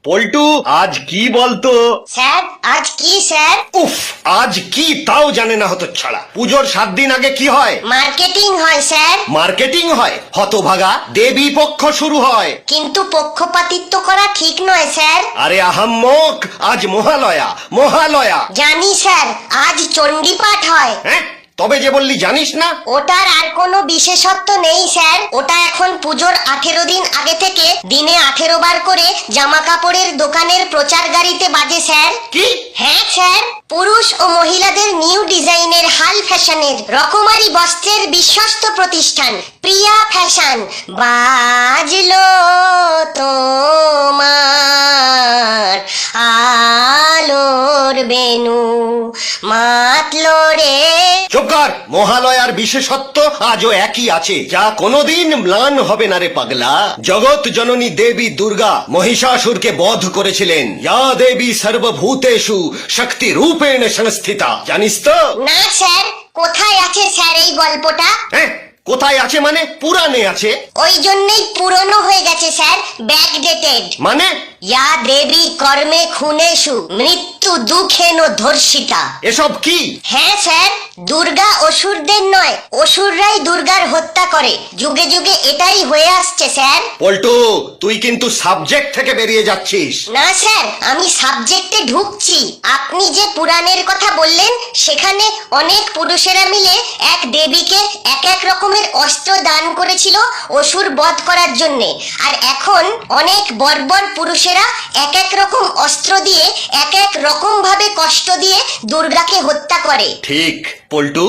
পল্টু, আজ কি বলতো? স্যার আজ কি স্যার? উফ, আজ কি তাও জানে না হতো ছাড়া। পুজোর 7 দিন আগে কি হয়? মার্কেটিং হয় স্যার। মার্কেটিং হয়? হতভাগা, দেবী পক্ষ শুরু হয়। কিন্তু পক্ষপাতিত্ব করা ঠিক নয় স্যার। আরে আহাম্মক, আজ মহালয়া। মহালয়া জানি স্যার, আজ চণ্ডী পাঠ হয়। হ্যাঁ, তবে যে বললি জানিস না। ওটার আর কোনো বিশেষত্ব নেই স্যার। ওটা এখন পুজোর 18 দিন আগে থেকে দিনে 18 বার করে জামা কাপড়ের দোকানের প্রচার গাড়িতে বাজে স্যার। কি? হ্যাঁ স্যার, পুরুষ ও মহিলাদের নিউ ডিজাইনের হাল ফ্যাশনের রকমারি বস্ত্রের বিশ্বস্ত প্রতিষ্ঠান প্রিয়া ফ্যাশন বাজলো তোমার আলোর বেনু মাতলো রে। চুপ কর। মহালয়ার বিশেষত্ব আজও একই আছে, যা কোনোদিন ম্লান হবে না রে পাগলা। জগৎ জননী দেবী দুর্গা মহিষাসুরকে বধ করেছিলেন। ইয়া দেবী সর্বভূতেষু শক্তি রূপেণ সংস্থিতা। জানিস তো? না স্যার, কোথায় আছে স্যার এই গল্পটা? হ্যাঁ, কোথায় আছে মানে? পুরাণে আছে। ওই জন্যই পুরনো হয়ে গেছে স্যার, ব্যাকডেটেড। মানে? ইয়া দেবী কর্মে খুনেষু মৃত্যু দুঃখেন ধর্ষিতা। এসব কি? হ্যাঁ স্যার, দুর্গা অসুরদের নয়, অসুররাই দুর্গার হত্যা করে। যুগে যুগে এটাই হয়ে আসছে স্যার। পল্টু, তুই কিন্তু সাবজেক্ট থেকে বেরিয়ে যাচ্ছিস। না স্যার, আমি সাবজেক্টে ঢুকছি। আপনি যে পুরাণের কথা বললেন, সেখানে অনেক পুরুষেরা মিলে এক দেবীকে এক এক রকমের অস্ত্র দান করেছিল অসুর বধ করার জন্যে। আর এখন অনেক বর্বর পুরুষেরা এক এক রকম অস্ত্র দিয়ে এক এক রকম ভাবে কষ্ট দিয়ে দুর্গাকে হত্যা করে। ঠিক। পল্টু,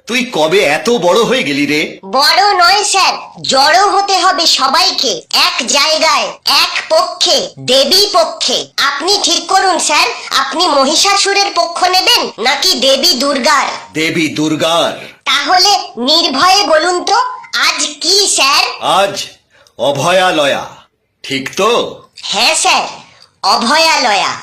তুই কবে এত বড় হয়ে গেলি রে? বড় নয় স্যার, জড়ো হতে হবে সবাইকে, এক জায়গায়, এক পক্ষে, দেবী পক্ষে। আপনি ঠিক করুন স্যার, আপনি মহিষাসুরের পক্ষ নেবেন নাকি দেবী দুর্গার? দেবী দুর্গার। তাহলে নির্ভয়ে বলুন তো, আজ কি স্যার? আজ অভয়ালয়া, ঠিক তো? হ্যাঁ স্যার, অভয়ালয়া।